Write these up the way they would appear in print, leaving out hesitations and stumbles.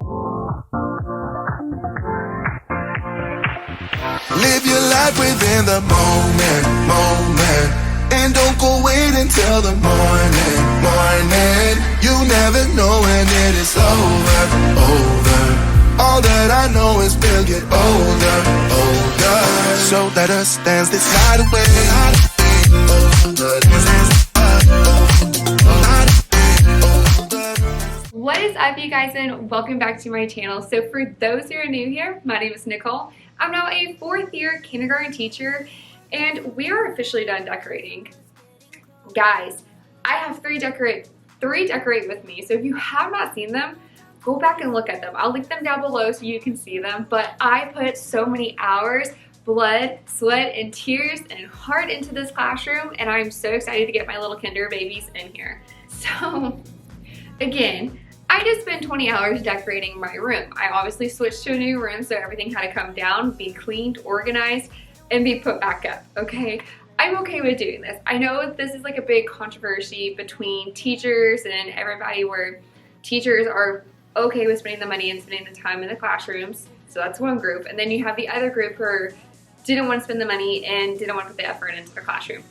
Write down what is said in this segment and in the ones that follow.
Live your life within the moment, and don't go wait until the morning. You never know when it is over. All that I know is we'll get older. So let us dance this night away. What is up, you guys, and welcome back to my channel. So for those who are new here, my name is Nicole. I'm now a 4th year kindergarten teacher, and we are officially done decorating. Guys, I have three decorate with me, so if you have not seen them, go back and look at them. I'll link them down below so you can see them, but I put so many hours, blood, sweat, and tears and heart into this classroom, and I'm so excited to get my little kinder babies in here. So again, I just spent 20 hours decorating my room. I obviously switched to a new room, so everything had to come down, be cleaned, organized, and be put back up, okay? I'm okay with doing this. I know this is like a big controversy between teachers and everybody, where teachers are okay with spending the money and spending the time in the classrooms. So that's one group. And then you have the other group who didn't want to spend the money and didn't want to put the effort into the classroom.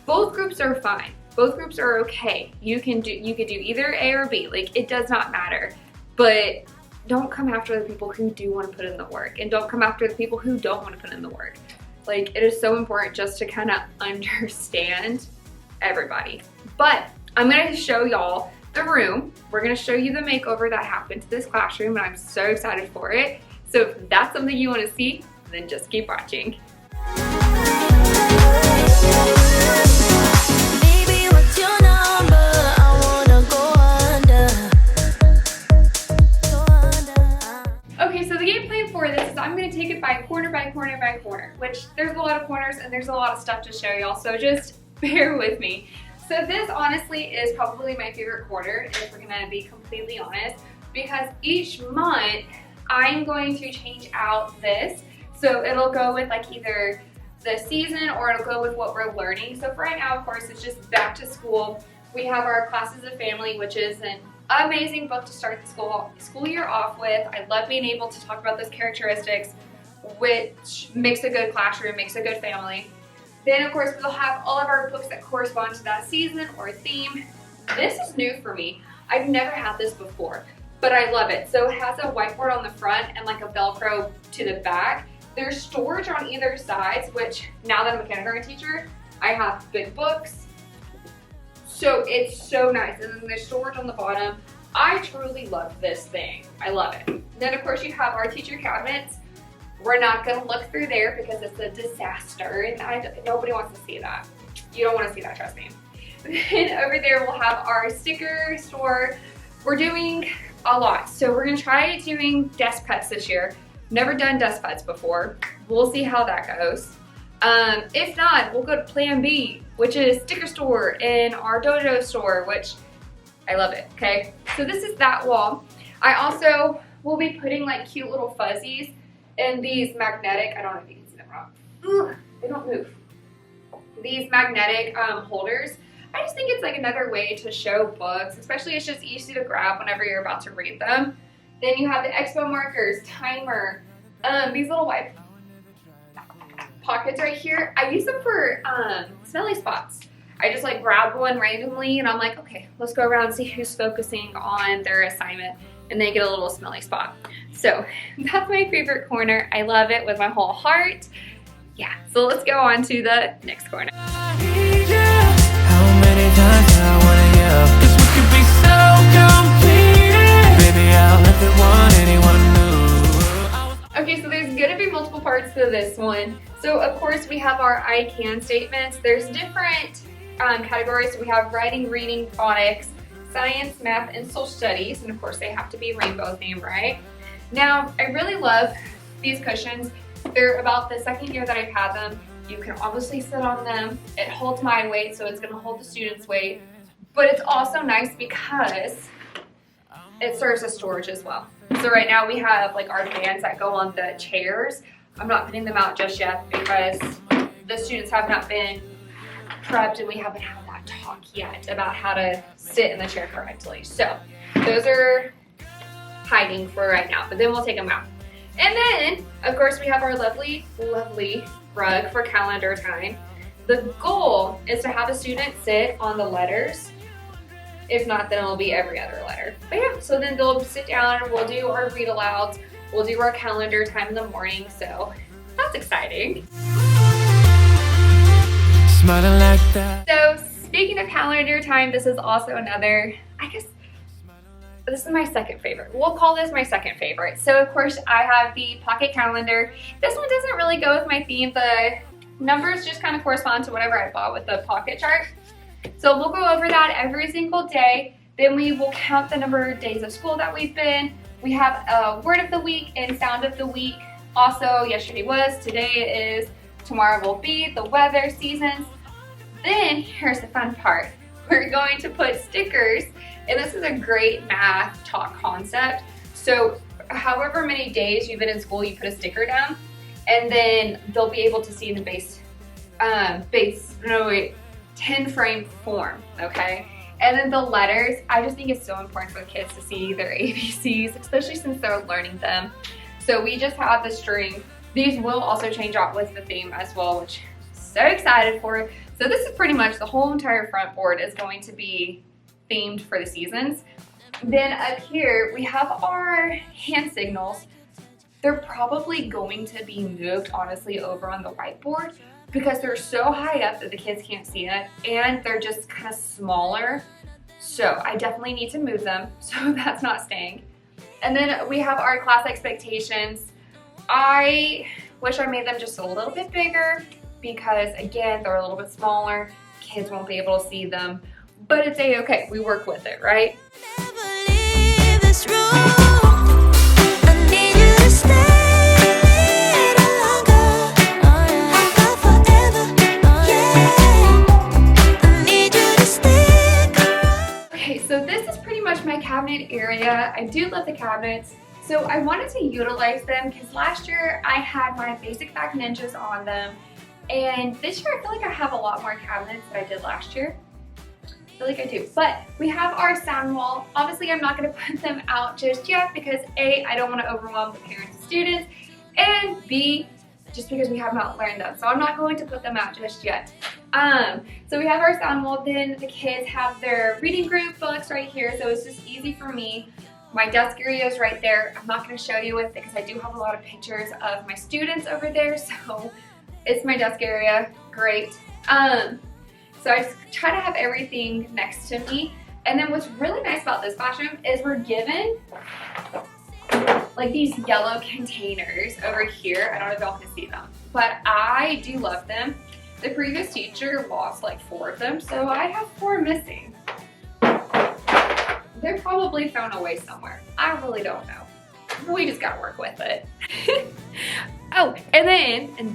Both groups are fine. Both groups are okay. You could do either A or B. Like, it does not matter. But don't come after the people who do want to put in the work, and don't come after the people who don't want to put in the work. Like, it is so important just to kind of understand everybody. But I'm going to show y'all the room. We're going to show you the makeover that happened to this classroom, and I'm so excited for it. So if that's something you want to see, then just keep watching. Okay, so the game plan for this is I'm going to take it by corner by corner by corner, which there's a lot of corners and there's a lot of stuff to show y'all, so just bear with me. So this honestly is probably my favorite corner, if we're going to be completely honest, because each month I'm going to change out this. So it'll go with like either the season or it'll go with what we're learning. So for right now, of course, it's just back to school. We have our Classes of Family, which is an amazing book to start the school year off with. I love being able to talk about those characteristics, which makes a good classroom, makes a good family. Then, of course, we'll have all of our books that correspond to that season or theme. This is new for me. I've never had this before, but I love it. So it has a whiteboard on the front and like a Velcro to the back. There's storage on either side, which now that I'm a kindergarten teacher, I have big books. So it's so nice. And then there's storage on the bottom. I truly love this thing. I love it. Then, of course, you have our teacher cabinets. We're not going to look through there because it's a disaster, and nobody wants to see that. You don't want to see that, trust me. Then over there we'll have our sticker store. We're doing a lot. So we're going to try doing desk putts this year. Never done desk putts before. We'll see how that goes. If not, we'll go to plan B, which is sticker store and our dojo store, which I love it, okay? So this is that wall. I also will be putting like cute little fuzzies in these magnetic, I don't know if you can see them wrong. Ooh, they don't move. These magnetic holders. I just think it's like another way to show books, especially it's just easy to grab whenever you're about to read them. Then you have the expo markers, timer, these little white pockets right here. I use them for smelly spots. I just like grab one randomly and I'm like, okay, let's go around and see who's focusing on their assignment, and they get a little smelly spot. So that's my favorite corner. I love it with my whole heart. Yeah, so let's go on to the next corner. Okay, so there's gonna be multiple parts to this one. So of course we have our I can statements. There's different categories. So we have writing, reading, phonics, science, math, and social studies. And of course they have to be rainbow themed, right? Now, I really love these cushions. They're about the second year that I've had them. You can obviously sit on them. It holds my weight, so it's gonna hold the student's weight. But it's also nice because it serves as storage as well. So right now we have like our fans that go on the chairs. I'm not putting them out just yet because the students have not been prepped and we haven't had that talk yet about how to sit in the chair correctly. So those are hiding for right now, but then we'll take them out. And then, of course, we have our lovely, lovely rug for calendar time. The goal is to have a student sit on the letters. If not, then it'll be every other letter. But yeah, so then they'll sit down and we'll do our read alouds. We'll do our calendar time in the morning, so that's exciting. Smiling like that. So speaking of calendar time, this is also another, I guess, this is my second favorite. We'll call this my second favorite. So of course I have the pocket calendar. This one doesn't really go with my theme. The numbers just kind of correspond to whatever I bought with the pocket chart. So we'll go over that every single day. Then we will count the number of days of school that we've been. We have a word of the week and sound of the week. Also, yesterday was, today is, tomorrow will be, the weather, seasons. Then here's the fun part. We're going to put stickers, and this is a great math talk concept. So however many days you've been in school, you put a sticker down, and then they'll be able to see in the 10 frame form, okay? And then the letters, I just think it's so important for the kids to see their ABCs, especially since they're learning them. So we just have the string. These will also change out with the theme as well, which I'm so excited for. So this is pretty much the whole entire front board is going to be themed for the seasons. Then up here, we have our hand signals. They're probably going to be moved, honestly, over on the whiteboard because they're so high up that the kids can't see it, and they're just kind of smaller. So I definitely need to move them, so that's not staying. And then we have our class expectations. I wish I made them just a little bit bigger because, again, they're a little bit smaller. Kids won't be able to see them, but it's a-okay. We work with it, right? Okay, so this is pretty much my cabinet area. I do love the cabinets. So I wanted to utilize them because last year I had my basic back ninjas on them. And this year I feel like I have a lot more cabinets than I did last year. I feel like I do. But we have our sound wall. Obviously I'm not going to put them out just yet because A, I don't want to overwhelm the parents and students, and B, just because we have not learned them. So I'm not going to put them out just yet. So we have our sound wall. Then the kids have their reading group books right here. So it's just easy for me. My desk area is right there. I'm not going to show you it because I do have a lot of pictures of my students over there. So it's my desk area. Great. So I just try to have everything next to me. And then what's really nice about this classroom is we're given like these yellow containers over here. I don't know if y'all can see them, but I do love them. The previous teacher lost like 4 of them, so I have 4 missing. They're probably thrown away somewhere. I really don't know. We just gotta work with it. Oh, and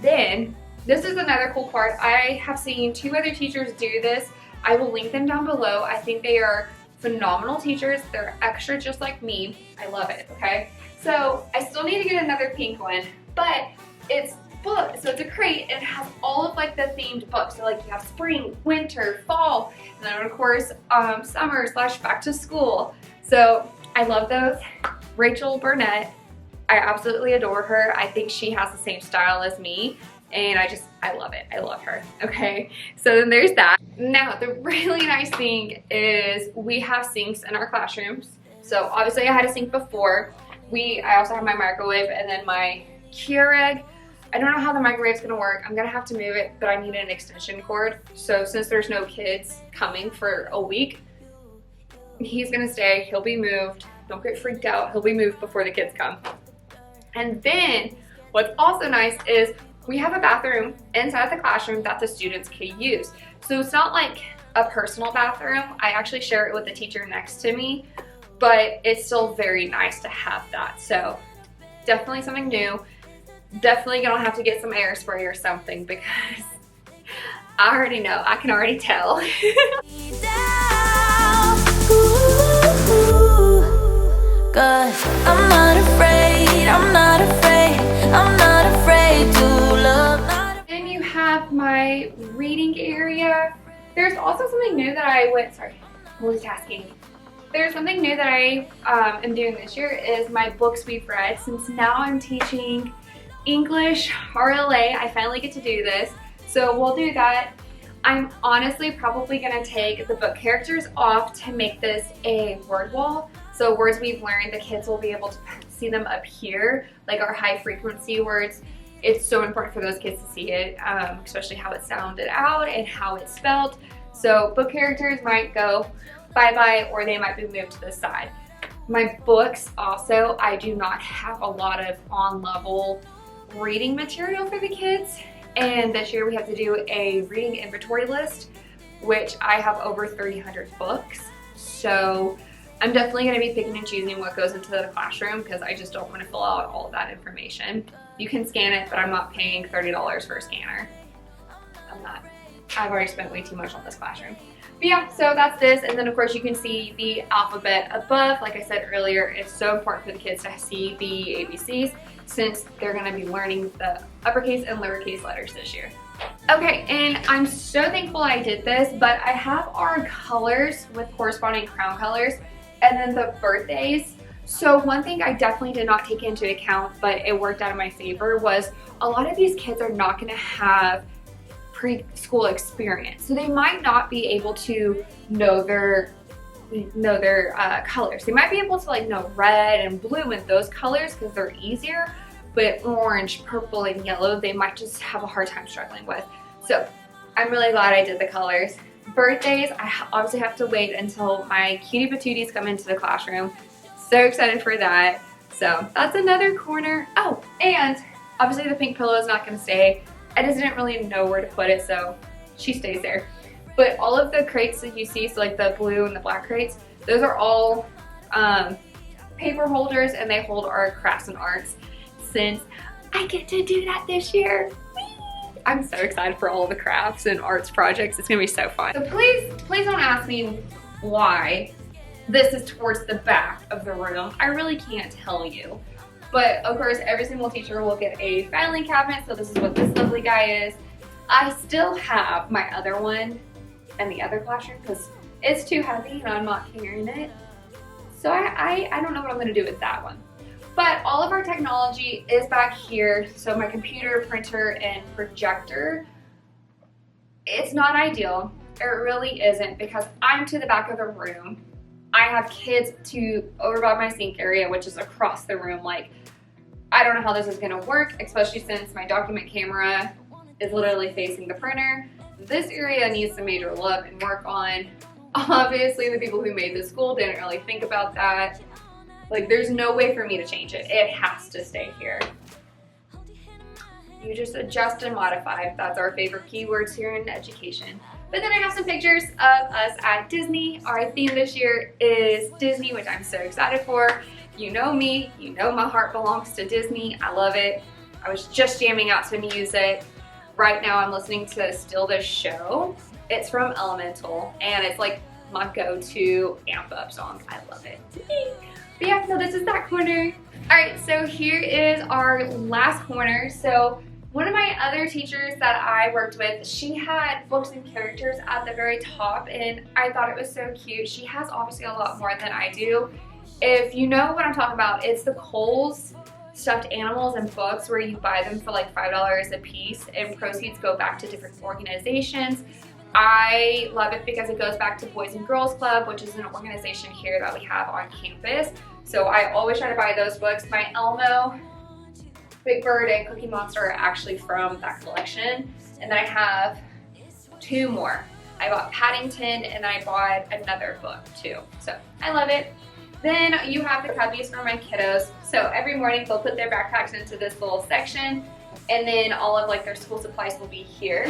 then, this is another cool part. I have seen 2 other teachers do this. I will link them down below. I think they are phenomenal teachers. They're extra just like me. I love it, okay? So I still need to get another pink one, but it's book. So it's a crate and it has all of like the themed books. So like you have spring, winter, fall, and then of course summer / back to school. So I love those. Rachel Burnett, I absolutely adore her. I think she has the same style as me, and I love it. I love her. Okay, so then there's that. Now the really nice thing is we have sinks in our classrooms. So obviously I had a sink before. I also have my microwave and then my Keurig. I don't know how the microwave is going to work. I'm going to have to move it, but I need an extension cord. So since there's no kids coming for a week, he's going to stay. He'll be moved. Don't get freaked out. He'll be moved before the kids come. And then what's also nice is we have a bathroom inside the classroom that the students can use. So it's not like a personal bathroom. I actually share it with the teacher next to me, but it's still very nice to have that. So definitely something new. Definitely gonna have to get some air spray or something because I already know. I can already tell. Cause I'm not afraid, I'm not afraid, I'm not afraid to love. Then you have my reading area. There's also something new that multitasking. There's something new that I am doing this year is my books we've read. Since now I'm teaching English RLA, I finally get to do this. So we'll do that. I'm honestly probably gonna take the book characters off to make this a word wall. So words we've learned, the kids will be able to see them up here, like our high frequency words. It's so important for those kids to see it, especially how it's sounded out and how it's spelled. So book characters might go bye-bye, or they might be moved to the side. My books also, I do not have a lot of on-level reading material for the kids. And this year we have to do a reading inventory list, which I have over 300 books. So I'm definitely going to be picking and choosing what goes into the classroom because I just don't want to fill out all of that information. You can scan it, but I'm not paying $30 for a scanner. I'm not. I've already spent way too much on this classroom. But yeah, so that's this. And then of course you can see the alphabet above. Like I said earlier, it's so important for the kids to see the ABCs since they're going to be learning the uppercase and lowercase letters this year. Okay, and I'm so thankful I did this, but I have our colors with corresponding crown colors and then the birthdays. So one thing I definitely did not take into account, but it worked out in my favor, was a lot of these kids are not going to have preschool experience. So they might not be able to know their colors. They might be able to like know red and blue and those colors because they're easier, but orange, purple, and yellow they might just have a hard time struggling with. So I'm really glad I did the colors. Birthdays, I obviously have to wait until my cutie patooties come into the classroom. So excited for that. So that's another corner. Oh, and obviously the pink pillow is not going to stay. I just didn't really know where to put it, so she stays there. But all of the crates that you see, so like the blue and the black crates, those are all paper holders, and they hold our crafts and arts since I get to do that this year. Whee! I'm so excited for all the crafts and arts projects. It's gonna be so fun. So please don't ask me why this is towards the back of the room. I really can't tell you. But of course, every single teacher will get a filing cabinet, so this is what this lovely guy is. I still have my other one in the other classroom because it's too heavy and I'm not carrying it. So I don't know what I'm gonna do with that one. But all of our technology is back here. So my computer, printer, and projector, it's not ideal. It really isn't because I'm to the back of the room. I have kids over by my sink area, which is across the room. Like, I don't know how this is gonna work, especially since my document camera is literally facing the printer. This area needs some major love and work on. Obviously, the people who made this school didn't really think about that. Like, there's no way for me to change it. It has to stay here. You just adjust and modify. That's our favorite keywords here in education. But then I have some pictures of us at Disney. Our theme this year is Disney, which I'm so excited for. You know me, you know my heart belongs to Disney. I love it. I was just jamming out to music. Right now I'm listening to Still the Show. It's from Elemental, and it's like my go-to amp up song. I love it. But yeah, so this is that corner. All right, so here is our last corner. So one of my other teachers that I worked with, she had books and characters at the very top, and I thought it was so cute. She has obviously a lot more than I do. If you know what I'm talking about, it's the Kohl's stuffed animals and books where you buy them for like $5 a piece and proceeds go back to different organizations. I love it because it goes back to Boys and Girls Club, which is an organization here that we have on campus. So I always try to buy those books. My Elmo, Big Bird, and Cookie Monster are actually from that collection. And then I have two more. I bought Paddington and I bought another book too. So I love it. Then you have the cubbies for my kiddos. So every morning they'll put their backpacks into this little section, and then all of like their school supplies will be here.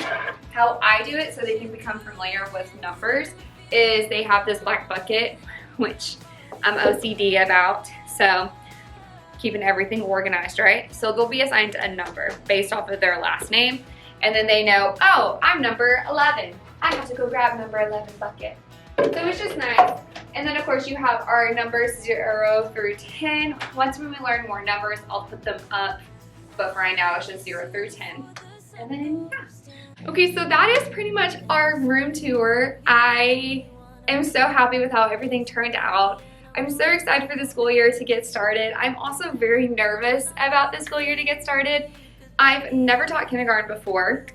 How I do it so they can become familiar with numbers is they have this black bucket, which I'm OCD about. So keeping everything organized, right? So they'll be assigned a number based off of their last name. And then they know, oh, I'm number 11. I have to go grab number 11 bucket. So it's just nice. And then of course you have our numbers 0 through 10. Once when we learn more numbers, I'll put them up. But for right now, it's just 0 through 10. And then, yeah. Okay, so that is pretty much our room tour. I am so happy with how everything turned out. I'm so excited for the school year to get started. I'm also very nervous about the school year to get started. I've never taught kindergarten before.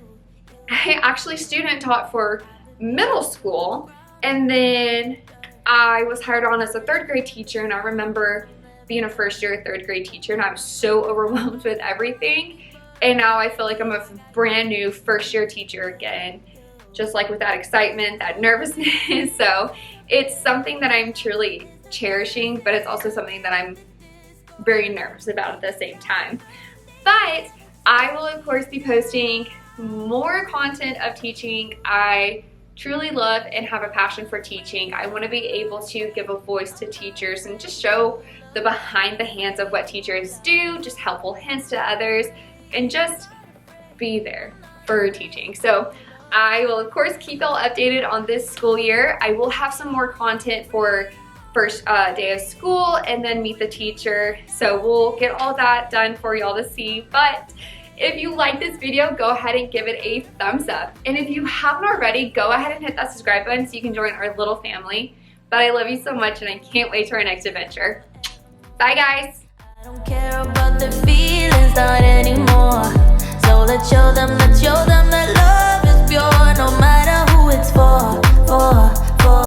I actually student taught for middle school, and then I was hired on as a 3rd grade teacher, and I remember being a first year 3rd grade teacher, and I was so overwhelmed with everything. And now I feel like I'm a brand new first year teacher again, just like with that excitement, that nervousness. So it's something that I'm truly cherishing, but it's also something that I'm very nervous about at the same time. But I will of course be posting more content of teaching. I truly love and have a passion for teaching. I want to be able to give a voice to teachers and just show the behind the hands of what teachers do, just helpful hints to others, and just be there for teaching. So I will of course keep y'all updated on this school year. I will have some more content for first day of school and then meet the teacher. So we'll get all that done for y'all to see. But if you like this video, go ahead and give it a thumbs up. And if you haven't already, go ahead and hit that subscribe button so you can join our little family. But I love you so much and I can't wait to our next adventure. Bye guys. I don't care about the feelings, not anymore.